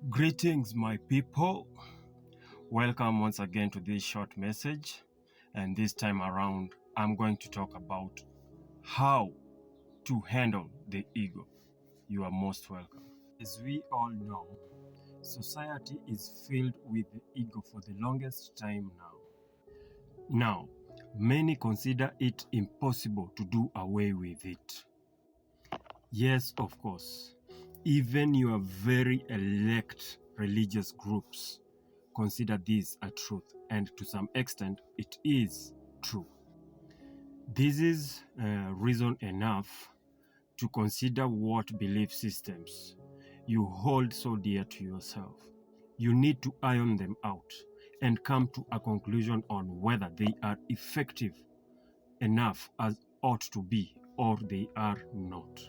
Greetings, my people. Welcome once again to this short message. And this time around, I'm going to talk about how to handle the ego. You are most welcome. As we all know, society is filled with the ego for the longest time now. Now, many consider it impossible to do away with it. Yes, of course. Even your very elect religious groups consider this a truth, and to some extent, it is true. This is reason enough to consider what belief systems you hold so dear to yourself. You need to iron them out and come to a conclusion on whether they are effective enough as ought to be or they are not.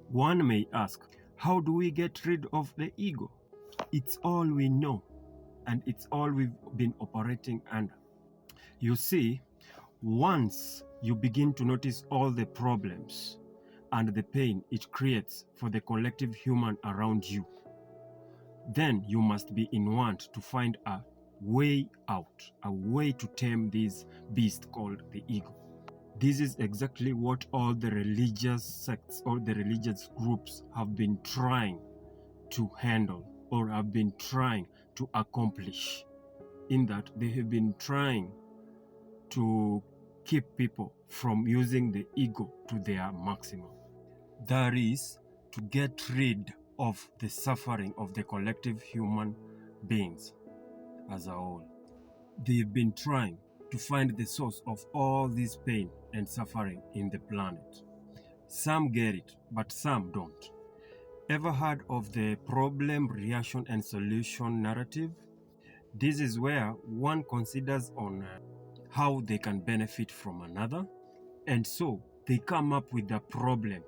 One may ask, how do we get rid of the ego? It's all we know, and it's all we've been operating under. You see, once you begin to notice all the problems and the pain it creates for the collective human around you, then you must be in want to find a way out, a way to tame this beast called the ego. This is exactly what all the religious sects or the religious groups have been trying to handle or have been trying to accomplish, in that they have been trying to keep people from using the ego to their maximum. That is, to get rid of the suffering of the collective human beings as a whole. They've been trying to find the source of all this pain and suffering in the planet. Some get it, but some don't. Ever heard of the problem, reaction, and solution narrative? This is where one considers on how they can benefit from another, and so they come up with a problem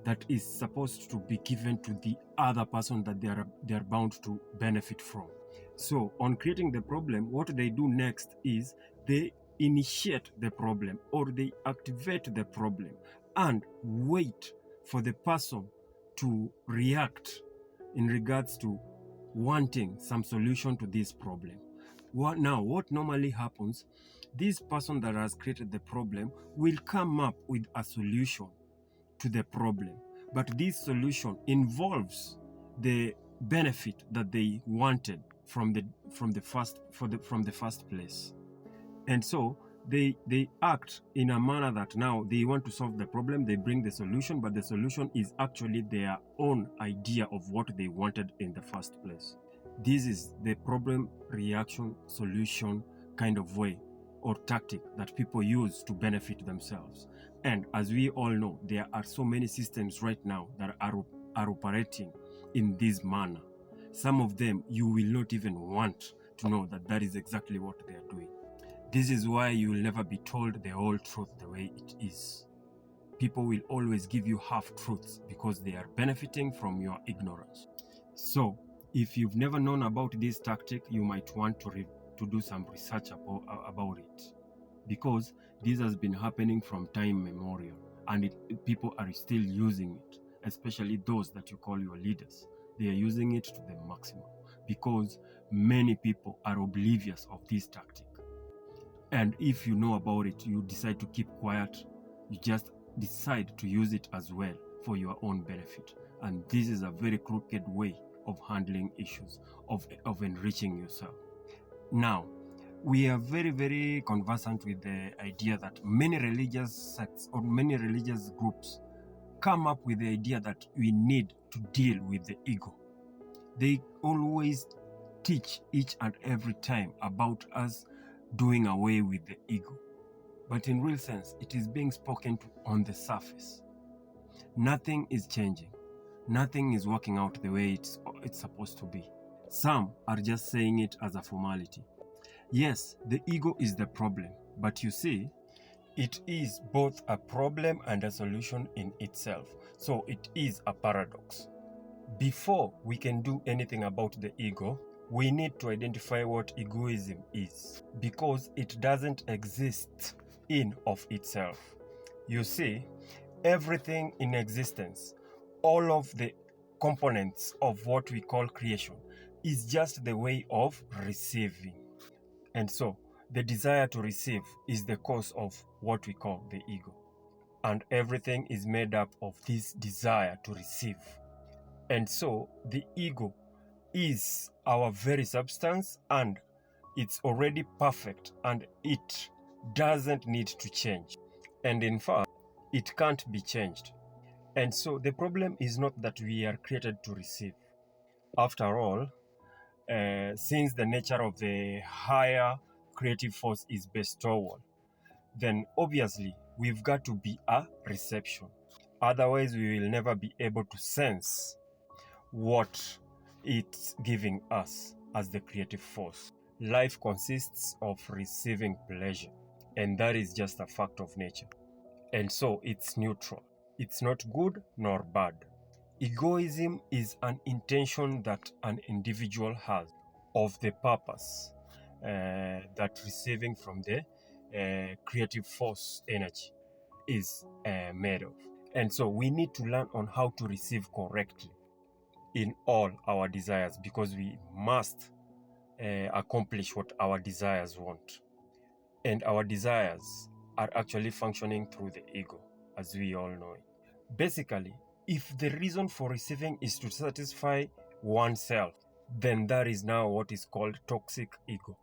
that is supposed to be given to the other person that they are bound to benefit from. So on creating the problem, what they do next is they initiate the problem or they activate the problem and wait for the person to react in regards to wanting some solution to this problem. What normally happens, this person that has created the problem will come up with a solution to the problem, but this solution involves the benefit that they wanted from the first place. And so they act in a manner that now they want to solve the problem, they bring the solution, but the solution is actually their own idea of what they wanted in the first place. This is the problem, reaction, solution kind of way or tactic that people use to benefit themselves. And as we all know, there are so many systems right now that are operating in this manner. Some of them you will not even want to know that is exactly what they are doing. This is why you will never be told the whole truth the way it is. People will always give you half-truths because they are benefiting from your ignorance. So, if you've never known about this tactic, you might want to do some research about it, because this has been happening from time memorial, and people are still using it, especially those that you call your leaders. They are using it to the maximum because many people are oblivious of this tactic. And if you know about it, you decide to keep quiet, you just decide to use it as well for your own benefit. And this is a very crooked way of handling issues, of enriching yourself. Now, we are very, very conversant with the idea that many religious sects or many religious groups come up with the idea that we need to deal with the ego. They always teach each and every time about us doing away with the ego. But in real sense, it is being spoken to on the surface. Nothing is changing. Nothing is working out the way it's supposed to be. Some are just saying it as a formality. Yes, the ego is the problem, but you see, it is both a problem and a solution in itself. So it is a paradox. Before we can do anything about the ego, we need to identify what egoism is, because it doesn't exist in of itself. You see, everything in existence, all of the components of what we call creation, is just the way of receiving. And so the desire to receive is the cause of what we call the ego. And everything is made up of this desire to receive. And so the ego is our very substance, and it's already perfect, and it doesn't need to change. And in fact, it can't be changed. And so the problem is not that we are created to receive. After all, since the nature of the higher creative force is bestowal, then obviously we've got to be a reception. Otherwise, we will never be able to sense what it's giving us as the creative force. Life consists of receiving pleasure, and that is just a fact of nature. And so it's neutral. It's not good nor bad. Egoism is an intention that an individual has of the purpose that receiving from the creative force energy is made of. And so we need to learn on how to receive correctly in all our desires, because we must accomplish what our desires want. And our desires are actually functioning through the ego, as we all know it. Basically, if the reason for receiving is to satisfy oneself, then that is now what is called toxic ego.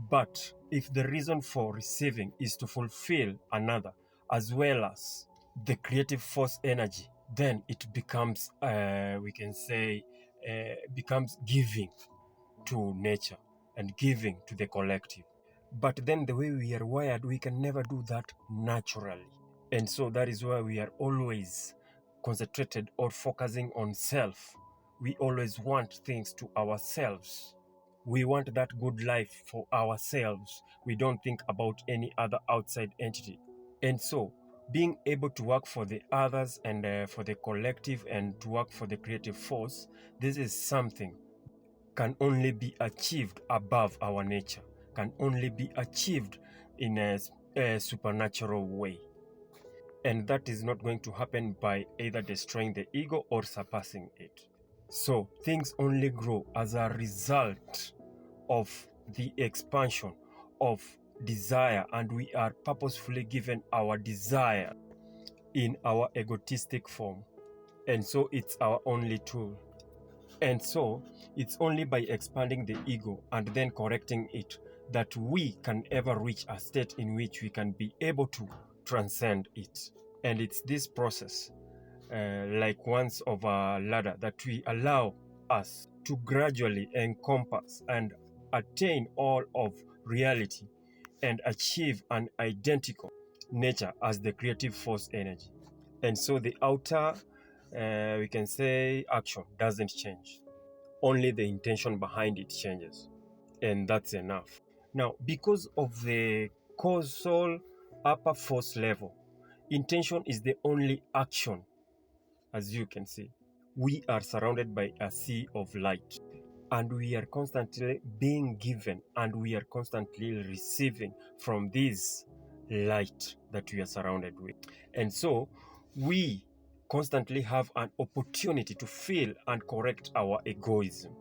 But if the reason for receiving is to fulfill another, as well as the creative force energy, then it becomes, we can say, becomes giving to nature and giving to the collective. But then the way we are wired, we can never do that naturally. And so that is why we are always concentrated or focusing on self. We always want things to ourselves. We want that good life for ourselves. We don't think about any other outside entity. And so being able to work for the others and for the collective and to work for the creative force, this is something can only be achieved above our nature, can only be achieved in a supernatural way. And that is not going to happen by either destroying the ego or surpassing it. So things only grow as a result of the expansion of desire, and we are purposefully given our desire in our egotistic form. And so it's our only tool. And so it's only by expanding the ego and then correcting it that we can ever reach a state in which we can be able to transcend it. And it's this process, like once of a ladder, that we allow us to gradually encompass and attain all of reality and achieve an identical nature as the creative force energy. And so the outer, we can say, action doesn't change. Only the intention behind it changes. And that's enough. Now, because of the causal upper force level, intention is the only action. As you can see, we are surrounded by a sea of light, and we are constantly being given and we are constantly receiving from this light that we are surrounded with. And so we constantly have an opportunity to feel and correct our egoism.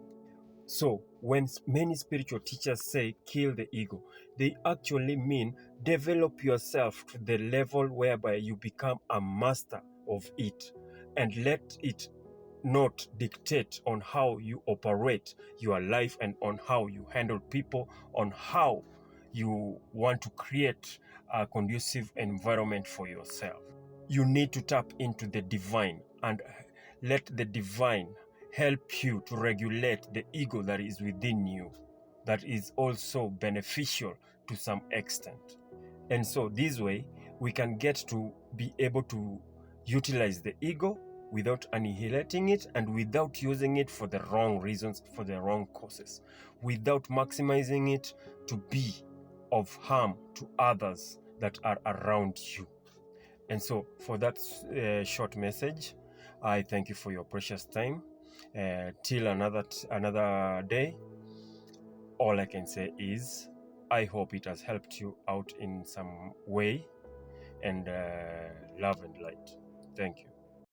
So when many spiritual teachers say kill the ego, they actually mean develop yourself to the level whereby you become a master of it, and let it not dictate on how you operate your life and on how you handle people, on how you want to create a conducive environment for yourself. You need to tap into the divine and let the divine help you to regulate the ego that is within you, that is also beneficial to some extent. And so this way, we can get to be able to utilize the ego without annihilating it and without using it for the wrong reasons, for the wrong causes, without maximizing it to be of harm to others that are around you. And so for that short message, I thank you for your precious time. Till another day, all I can say is I hope it has helped you out in some way, and love and light. Thank you.